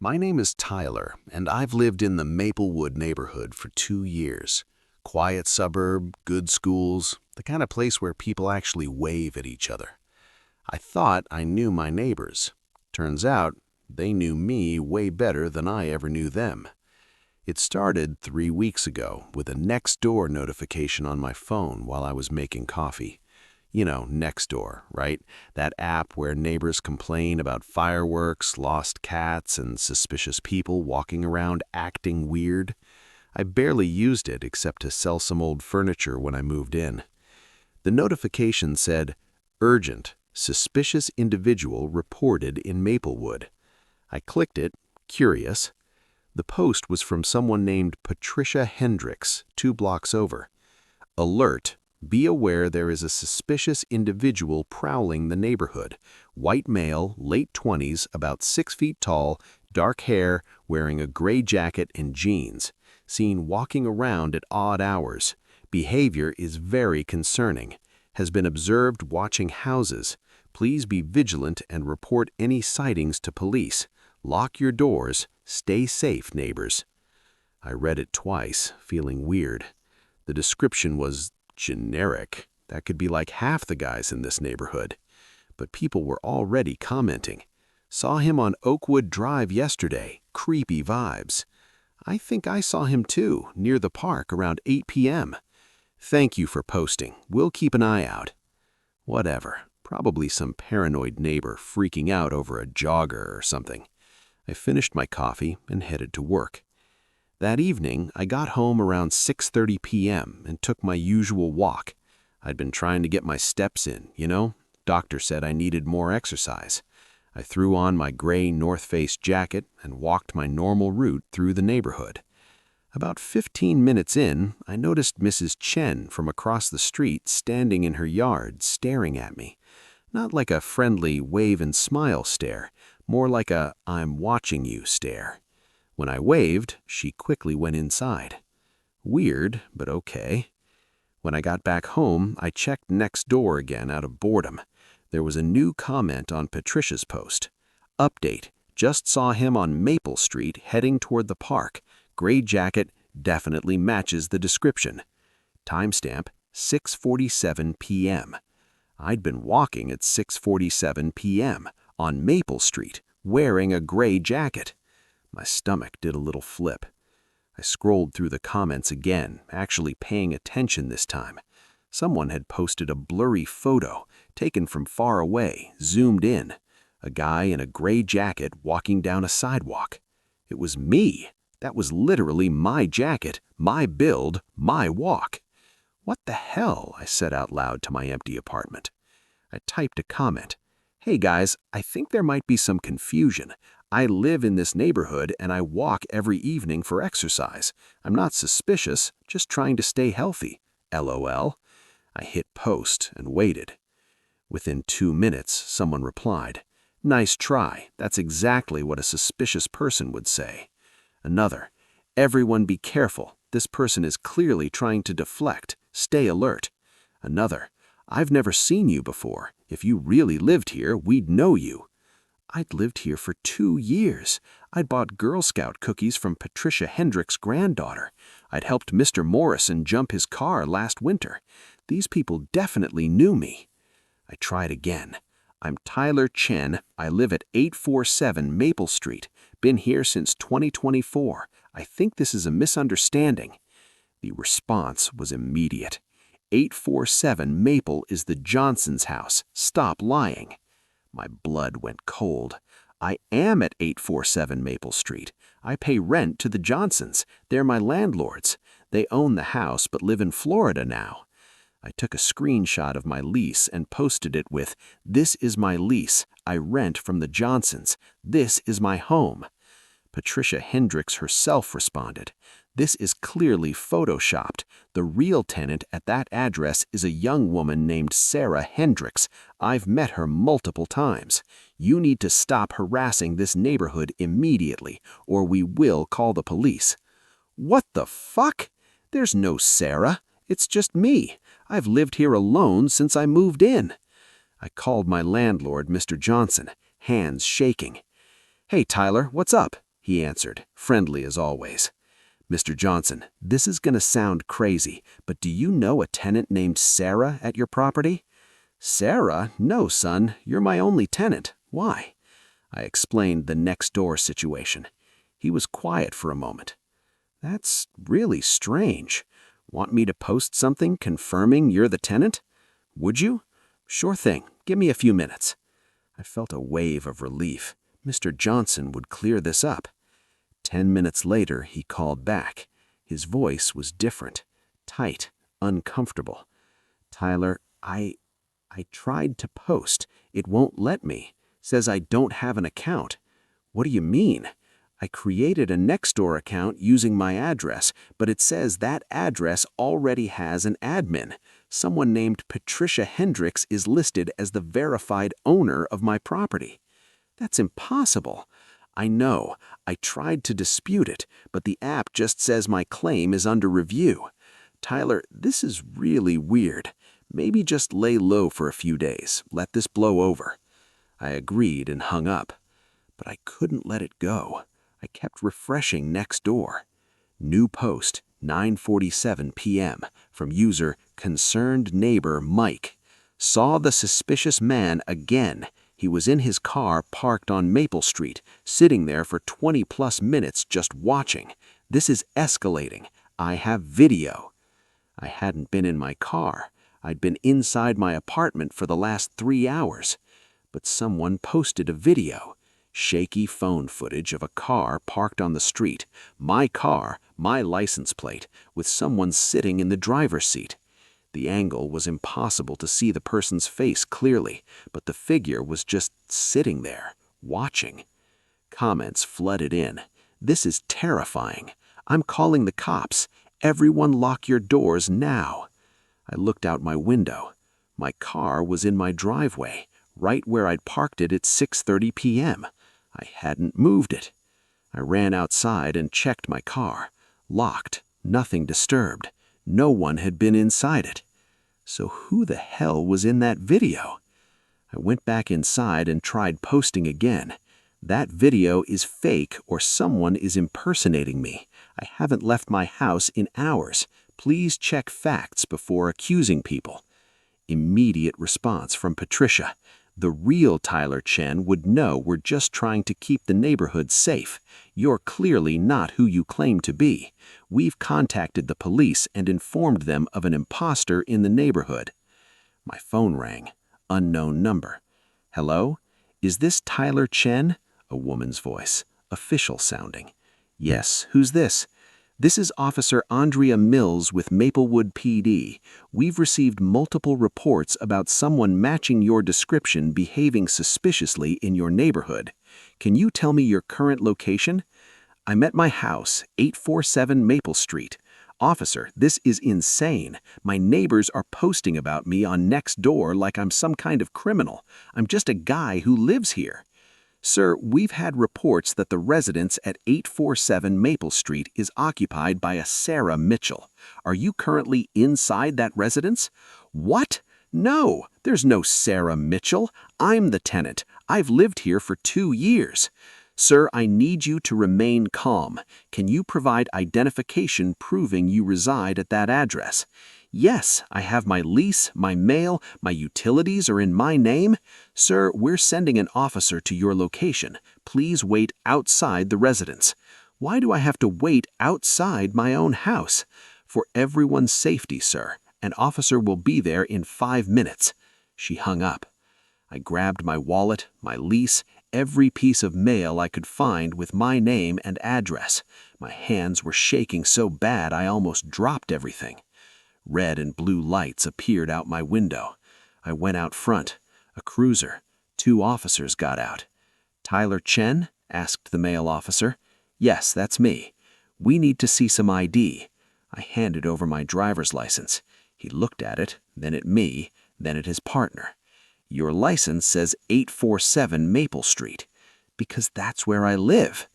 My name is Tyler, and I've lived in the Maplewood neighborhood for 2 years. Quiet suburb, good schools, the kind of place where people actually wave at each other. I thought I knew my neighbors. Turns out, they knew me way better than I ever knew them. It started 3 weeks ago with a Nextdoor notification on my phone while I was making coffee. You know, Nextdoor, right? That app where neighbors complain about fireworks, lost cats, and suspicious people walking around acting weird. I barely used it except to sell some old furniture when I moved in. The notification said, "Urgent, suspicious individual reported in Maplewood." I clicked it, curious. The post was from someone named Patricia Hendricks, 2 blocks over. Alert. Be aware there is a suspicious individual prowling the neighborhood. White male, late 20s, about 6 feet tall, dark hair, wearing a gray jacket and jeans. Seen walking around at odd hours. Behavior is very concerning. Has been observed watching houses. Please be vigilant and report any sightings to police. Lock your doors. Stay safe, neighbors. I read it twice, feeling weird. The description was generic. That could be like half the guys in this neighborhood. But people were already commenting. Saw him on Oakwood Drive yesterday. Creepy vibes. I think I saw him too, near the park around 8 p.m. Thank you for posting. We'll keep an eye out. Whatever. Probably some paranoid neighbor freaking out over a jogger or something. I finished my coffee and headed to work. That evening, I got home around 6:30 p.m. and took my usual walk. I'd been trying to get my steps in, you know? Doctor said I needed more exercise. I threw on my gray North Face jacket and walked my normal route through the neighborhood. About 15 minutes in, I noticed Mrs. Chen from across the street standing in her yard staring at me. Not like a friendly wave and smile stare, more like a "I'm watching you" stare. When I waved, she quickly went inside. Weird, but okay. When I got back home, I checked Nextdoor again out of boredom. There was a new comment on Patricia's post. Update. Just saw him on Maple Street heading toward the park. Gray jacket, definitely matches the description. Timestamp, 6:47 p.m. I'd been walking at 6:47 p.m. on Maple Street, wearing a gray jacket. My stomach did a little flip. I scrolled through the comments again, actually paying attention this time. Someone had posted a blurry photo, taken from far away, zoomed in. A guy in a gray jacket walking down a sidewalk. It was me. That was literally my jacket, my build, my walk. What the hell? I said out loud to my empty apartment. I typed a comment. Hey guys, I think there might be some confusion. I live in this neighborhood and I walk every evening for exercise. I'm not suspicious, just trying to stay healthy. LOL. I hit post and waited. Within 2 minutes, someone replied, "Nice try. That's exactly what a suspicious person would say." Another, "Everyone be careful. This person is clearly trying to deflect. Stay alert." Another, "I've never seen you before. If you really lived here, we'd know you." I'd lived here for 2 years. I'd bought Girl Scout cookies from Patricia Hendricks' granddaughter. I'd helped Mr. Morrison jump his car last winter. These people definitely knew me. I tried again. "I'm Tyler Chen. I live at 847 Maple Street. Been here since 2024. I think this is a misunderstanding." The response was immediate. 847 Maple is the Johnson's house. Stop lying. My blood went cold. I am at 847 Maple Street. I pay rent to the Johnsons. They're my landlords. They own the house but live in Florida now. I took a screenshot of my lease and posted it with, "This is my lease. I rent from the Johnsons. This is my home." Patricia Hendricks herself responded, "This is clearly photoshopped. The real tenant at that address is a young woman named Sarah Hendricks. I've met her multiple times. You need to stop harassing this neighborhood immediately, or we will call the police." What the fuck? There's no Sarah. It's just me. I've lived here alone since I moved in. I called my landlord, Mr. Johnson, hands shaking. "Hey, Tyler, what's up?" he answered, friendly as always. "Mr. Johnson, this is going to sound crazy, but do you know a tenant named Sarah at your property?" "Sarah? No, son. You're my only tenant. Why?" I explained the next-door situation. He was quiet for a moment. "That's really strange. Want me to post something confirming you're the tenant? Would you?" "Sure thing. Give me a few minutes." I felt a wave of relief. Mr. Johnson would clear this up. 10 minutes later, he called back. His voice was different, tight, uncomfortable. "Tyler, I tried to post. It won't let me. Says I don't have an account." "What do you mean?" "I created a Nextdoor account using my address, but it says that address already has an admin. Someone named Patricia Hendricks is listed as the verified owner of my property." "That's impossible." "I know. I tried to dispute it, but the app just says my claim is under review. Tyler, this is really weird. Maybe just lay low for a few days. Let this blow over." I agreed and hung up. But I couldn't let it go. I kept refreshing Nextdoor. New post, 9:47 p.m. from user Concerned Neighbor Mike. "Saw the suspicious man again. He was in his car parked on Maple Street, sitting there for 20+ minutes just watching. This is escalating. I have video." I hadn't been in my car. I'd been inside my apartment for the last 3 hours. But someone posted a video. Shaky phone footage of a car parked on the street. My car, my license plate, with someone sitting in the driver's seat. The angle was impossible to see the person's face clearly, but the figure was just sitting there, watching. Comments flooded in. "This is terrifying. I'm calling the cops. Everyone lock your doors now." I looked out my window. My car was in my driveway, right where I'd parked it at 6:30 p.m. I hadn't moved it. I ran outside and checked my car. Locked, nothing disturbed. No one had been inside it. So who the hell was in that video? I went back inside and tried posting again. "That video is fake or someone is impersonating me. I haven't left my house in hours. Please check facts before accusing people." Immediate response from Patricia. "The real Tyler Chen would know we're just trying to keep the neighborhood safe. You're clearly not who you claim to be. We've contacted the police and informed them of an imposter in the neighborhood." My phone rang. Unknown number. "Hello? Is this Tyler Chen?" A woman's voice. Official sounding. "Yes, who's this?" "This is Officer Andrea Mills with Maplewood PD. We've received multiple reports about someone matching your description behaving suspiciously in your neighborhood. Can you tell me your current location?" "I'm at my house, 847 Maple Street. Officer, this is insane. My neighbors are posting about me on Nextdoor like I'm some kind of criminal. I'm just a guy who lives here." "Sir, we've had reports that the residence at 847 Maple Street is occupied by a Sarah Mitchell. Are you currently inside that residence?" "What? No, there's no Sarah Mitchell. I'm the tenant. I've lived here for 2 years." "Sir, I need you to remain calm. Can you provide identification proving you reside at that address?" "Yes, I have my lease, my mail, my utilities are in my name." "Sir, we're sending an officer to your location. Please wait outside the residence." "Why do I have to wait outside my own house?" "For everyone's safety, sir. An officer will be there in 5 minutes." She hung up. I grabbed my wallet, my lease, every piece of mail I could find with my name and address. My hands were shaking so bad I almost dropped everything. Red and blue lights appeared out my window. I went out front. A cruiser. 2 officers got out. "Tyler Chen?" asked the male officer. "Yes, that's me. We need to see some ID." I handed over my driver's license. He looked at it, then at me, then at his partner. "Your license says 847 Maple Street." "Because that's where I live."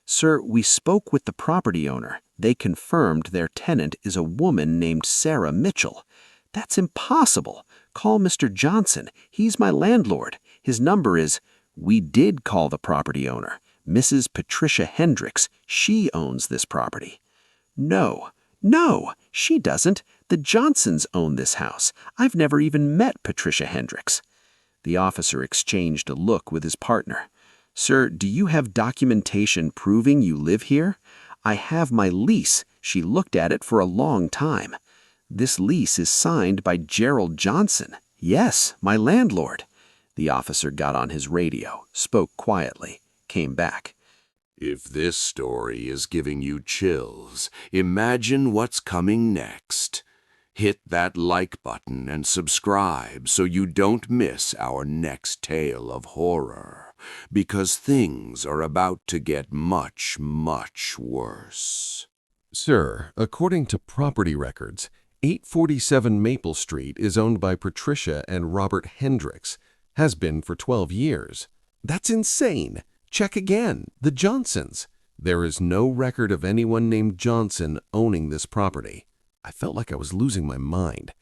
"Sir, we spoke with the property owner. They confirmed their tenant is a woman named Sarah Mitchell." "That's impossible. Call Mr. Johnson. He's my landlord. His number is—" "We did call the property owner. Mrs. Patricia Hendricks, she owns this property. No, she doesn't. The Johnsons own this house. I've never even met Patricia Hendricks. The officer exchanged a look with his partner. Sir, do you have documentation proving you live here? I have my lease. She looked at it for a long time. This lease is signed by Gerald Johnson. Yes, my landlord. The officer got on his radio, spoke quietly, came back. If this story is giving you chills, imagine what's coming next. Hit that like button and subscribe so you don't miss our next tale of horror, because things are about to get much, much worse. Sir, according to property records, 847 Maple Street is owned by Patricia and Robert Hendricks. Has been for 12 years. That's insane. Check again. The Johnsons. There is no record of anyone named Johnson owning this property. I felt like I was losing my mind.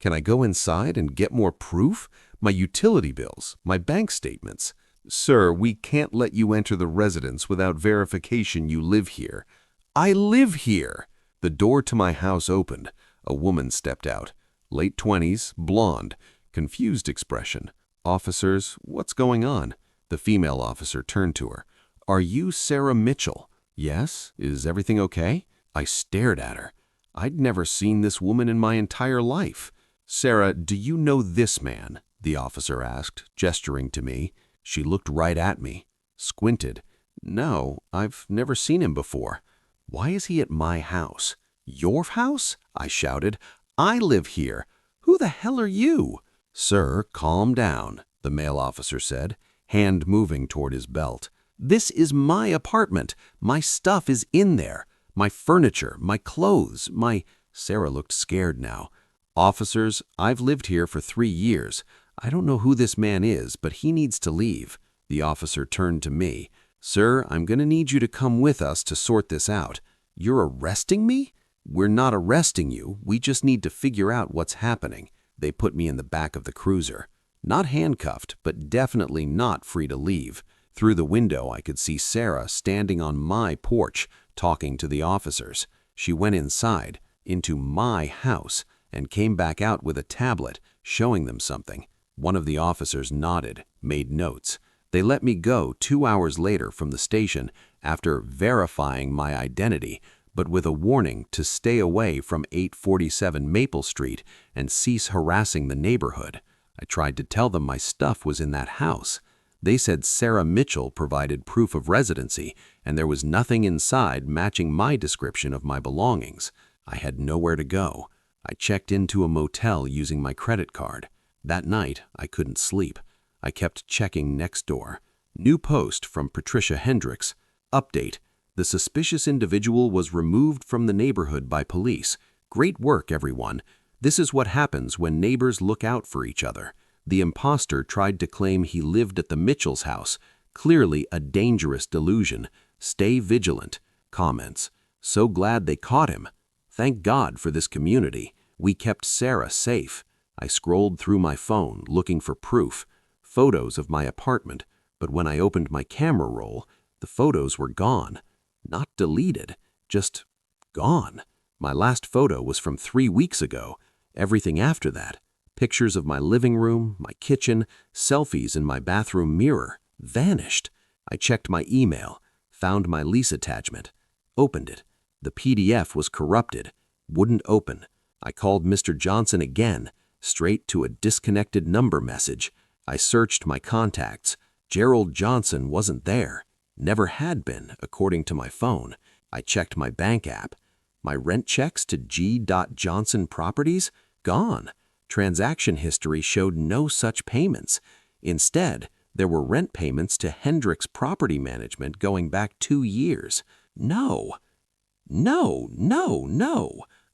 Can I go inside and get more proof? My utility bills, my bank statements. Sir, we can't let you enter the residence without verification you live here. I live here. The door to my house opened. A woman stepped out. Late 20s, blonde, confused expression. Officers, what's going on? The female officer turned to her. Are you Sarah Mitchell? Yes. Is everything okay? I stared at her. I'd never seen this woman in my entire life. Sarah, do you know this man? The officer asked, gesturing to me. She looked right at me, squinted. No, I've never seen him before. Why is he at my house? Your house? I shouted. I live here. Who the hell are you? Sir, calm down, the male officer said, hand moving toward his belt. This is my apartment. My stuff is in there. My furniture, my clothes, my... Sarah looked scared now. Officers, I've lived here for 3 years. I don't know who this man is, but he needs to leave. The officer turned to me. Sir, I'm going to need you to come with us to sort this out. You're arresting me? We're not arresting you. We just need to figure out what's happening. They put me in the back of the cruiser. Not handcuffed, but definitely not free to leave. Through the window, I could see Sarah standing on my porch, talking to the officers. She went inside, into my house, and came back out with a tablet, showing them something. One of the officers nodded, made notes. They let me go 2 hours later from the station after verifying my identity, but with a warning to stay away from 847 Maple Street and cease harassing the neighborhood. I tried to tell them my stuff was in that house. They said Sarah Mitchell provided proof of residency, and there was nothing inside matching my description of my belongings. I had nowhere to go. I checked into a motel using my credit card. That night, I couldn't sleep. I kept checking next door. New post from Patricia Hendricks. Update. The suspicious individual was removed from the neighborhood by police. Great work, everyone. This is what happens when neighbors look out for each other. The imposter tried to claim he lived at the Mitchell's house. Clearly a dangerous delusion. Stay vigilant. Comments. So glad they caught him. Thank God for this community. We kept Sarah safe. I scrolled through my phone looking for proof. Photos of my apartment. But when I opened my camera roll, the photos were gone. Not deleted, just gone. My last photo was from 3 weeks ago. Everything after that, pictures of my living room, my kitchen, selfies in my bathroom mirror, vanished. I checked my email, found my lease attachment, opened it. The PDF was corrupted, wouldn't open. I called Mr. Johnson again, straight to a disconnected number message. I searched my contacts. Gerald Johnson wasn't there. Never had been, according to my phone. I checked my bank app. My rent checks to G. Johnson Properties? Gone. Transaction history showed no such payments. Instead, there were rent payments to Hendricks Property Management going back 2 years. No.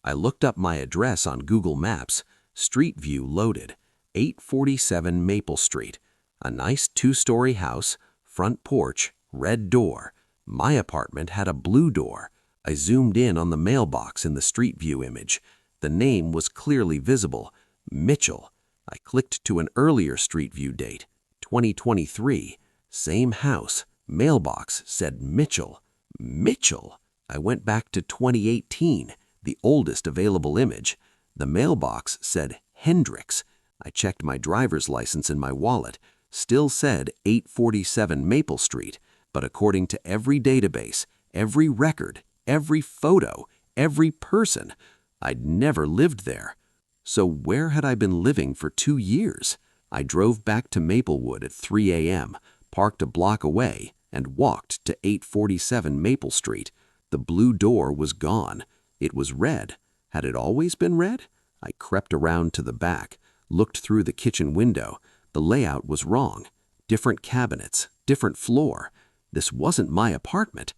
I looked up my address on Google Maps. Street view loaded. 847 Maple Street. A nice 2-story house, front porch, red door. My apartment had a blue door. I zoomed in on the mailbox in the street view image. The name was clearly visible, Mitchell. I clicked to an earlier street view date, 2023. Same house, Mailbox said Mitchell. Mitchell? I went back to 2018, the oldest available image. The mailbox said Hendricks. I checked my driver's license in my wallet. Still said 847 Maple Street, but according to every database, every record, every photo, every person, I'd never lived there. So where had I been living for 2 years? I drove back to Maplewood at 3 a.m., parked a block away, and walked to 847 Maple Street. The blue door was gone. It was red. Had it always been red? I crept around to the back, looked through the kitchen window. The layout was wrong. Different cabinets, different floor. This wasn't my apartment,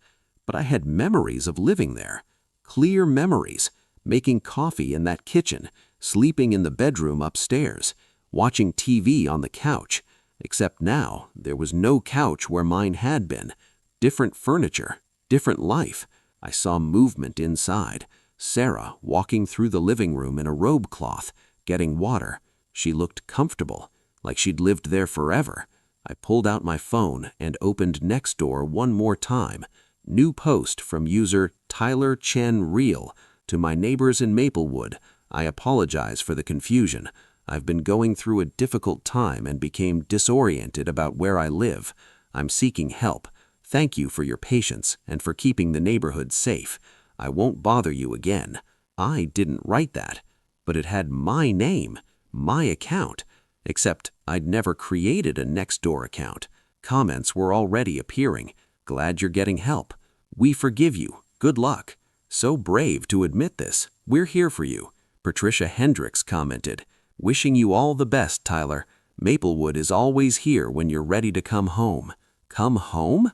but I had memories of living there. Clear memories, making coffee in that kitchen, sleeping in the bedroom upstairs, watching TV on the couch. Except now, there was no couch where mine had been. Different furniture, different life. I saw movement inside. Sarah walking through the living room in a robe cloth, getting water. She looked comfortable, like she'd lived there forever. I pulled out my phone and opened Nextdoor one more time. New post from user Tyler Chen Real. To my neighbors in Maplewood, I apologize for the confusion. I've been going through a difficult time and became disoriented about where I live. I'm seeking help. Thank you for your patience and for keeping the neighborhood safe. I won't bother you again. I didn't write that, but it had my name, my account, except I'd never created a Nextdoor account. Comments were already appearing. Glad you're getting help. We forgive you. Good luck. So brave to admit this. We're here for you. Patricia Hendricks commented, wishing you all the best, Tyler. Maplewood is always here when you're ready to come home. Come home?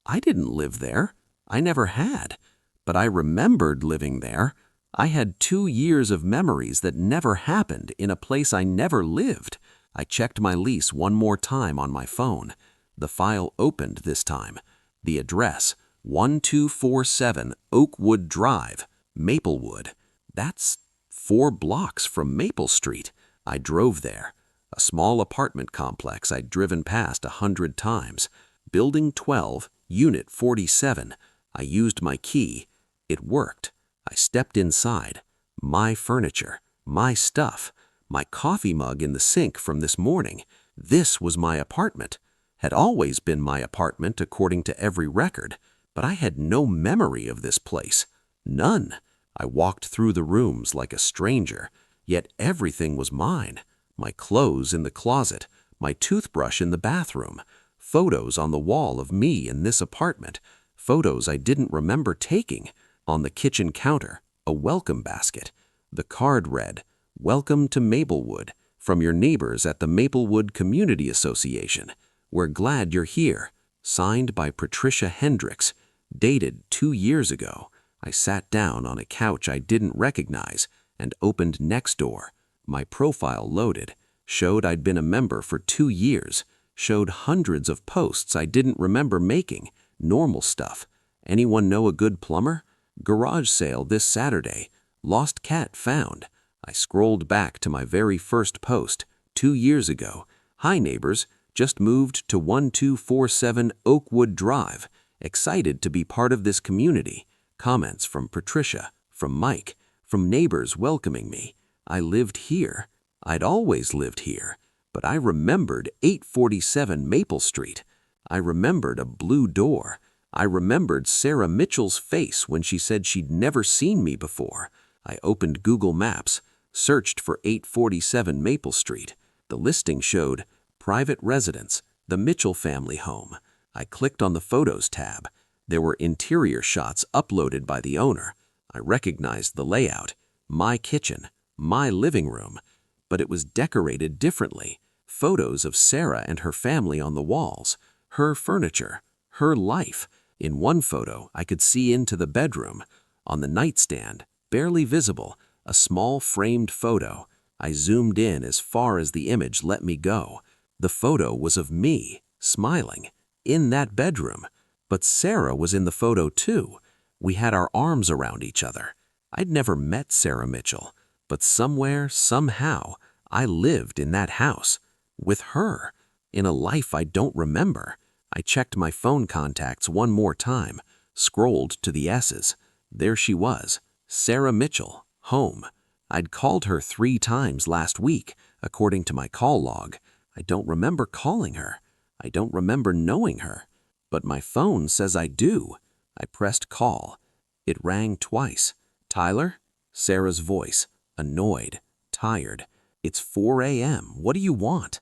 I didn't live there. I never had. But I remembered living there. I had 2 years of memories that never happened in a place I never lived. I checked my lease one more time on my phone. The file opened this time. The address, 1247 Oakwood Drive, Maplewood. That's 4 blocks from Maple Street. I drove there. A small apartment complex I'd driven past 100 times. Building 12, Unit 47. I used my key. It worked. I stepped inside. My furniture, my stuff, my coffee mug in the sink from this morning. This was my apartment. Had always been my apartment according to every record, but I had no memory of this place. None. I walked through the rooms like a stranger, yet everything was mine. My clothes in the closet, my toothbrush in the bathroom, photos on the wall of me in this apartment, photos I didn't remember taking. On the kitchen counter, a welcome basket. The card read, "Welcome to Maplewood, from your neighbors at the Maplewood Community Association. We're glad you're here." Signed by Patricia Hendricks. Dated 2 years ago. I sat down on a couch I didn't recognize and opened Nextdoor. My profile loaded. Showed I'd been a member for 2 years. Showed hundreds of posts I didn't remember making. Normal stuff. Anyone know a good plumber? Garage sale this Saturday. Lost cat found. I scrolled back to my very first post, 2 years ago. Hi neighbors, just moved to 1247 Oakwood Drive. Excited to be part of this community. Comments from Patricia, from Mike, from neighbors welcoming me. I lived here. I'd always lived here. But I remembered 847 Maple Street. I remembered a blue door. I remembered Sarah Mitchell's face when she said she'd never seen me before. I opened Google Maps, searched for 847 Maple Street. The listing showed private residence, the Mitchell family home. I clicked on the Photos tab. There were interior shots uploaded by the owner. I recognized the layout, my kitchen, my living room, but it was decorated differently. Photos of Sarah and her family on the walls, her furniture, her life. In one photo, I could see into the bedroom. On the nightstand, barely visible, a small framed photo. I zoomed in as far as the image let me go. The photo was of me, smiling, in that bedroom. But Sarah was in the photo too. We had our arms around each other. I'd never met Sarah Mitchell, but somewhere, somehow, I lived in that house. With her, in a life I don't remember. I checked my phone contacts one more time, scrolled to the S's. There she was, Sarah Mitchell, home. I'd called her 3 times last week, according to my call log. I don't remember calling her. I don't remember knowing her. But my phone says I do. I pressed call. It rang twice. Tyler? Sarah's voice, annoyed, tired. It's 4 a.m. What do you want?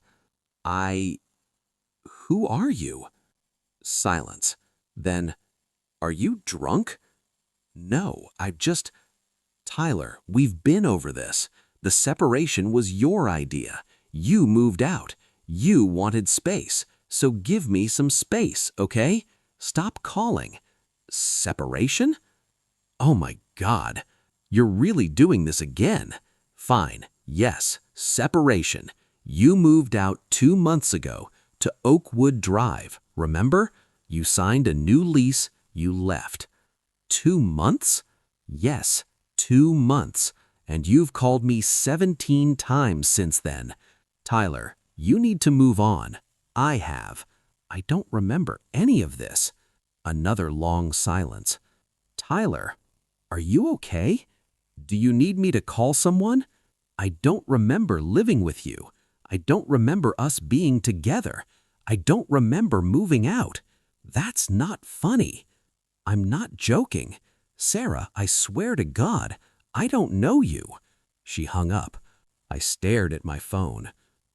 Who are you? Silence. Then, are you drunk? No, Tyler, we've been over this. The separation was your idea. You moved out. You wanted space. So give me some space, okay? Stop calling. Separation? Oh my God. You're really doing this again. Fine. Yes, separation. You moved out 2 months ago to Oakwood Drive, remember? You signed a new lease, you left. 2 months? Yes, 2 months. And you've called me 17 times since then. Tyler, you need to move on. I have. I don't remember any of this. Another long silence. Tyler, are you okay? Do you need me to call someone? I don't remember living with you. I don't remember us being together. I don't remember moving out. That's not funny. I'm not joking. Sarah, I swear to God, I don't know you. She hung up. I stared at my phone,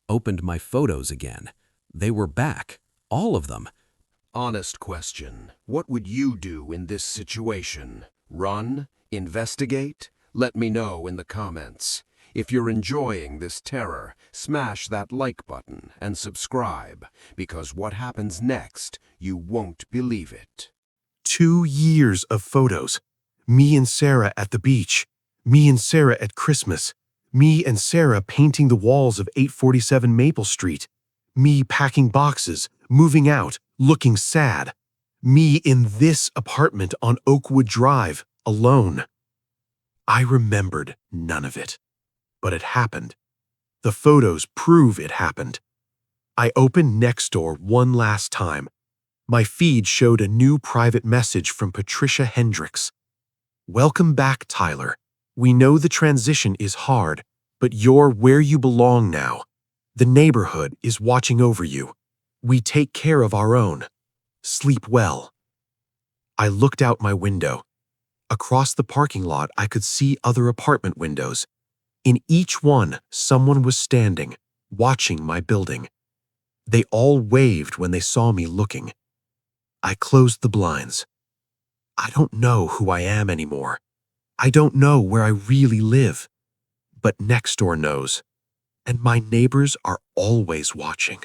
opened my photos again. They were back, all of them. Honest question. What would you do in this situation? Run? Investigate? Let me know in the comments. If you're enjoying this terror, smash that like button and subscribe, because what happens next, you won't believe it. 2 years of photos. Me and Sarah at the beach. Me and Sarah at Christmas. Me and Sarah painting the walls of 847 Maple Street. Me packing boxes, moving out, looking sad. Me in this apartment on Oakwood Drive, alone. I remembered none of it. But it happened. The photos prove it happened. I opened Nextdoor one last time. My feed showed a new private message from Patricia Hendricks. Welcome back, Tyler. We know the transition is hard, but you're where you belong now. The neighborhood is watching over you. We take care of our own. Sleep well. I looked out my window. Across the parking lot, I could see other apartment windows. In each one, someone was standing, watching my building. They all waved when they saw me looking. I closed the blinds. I don't know who I am anymore. I don't know where I really live. But Nextdoor knows, and my neighbors are always watching.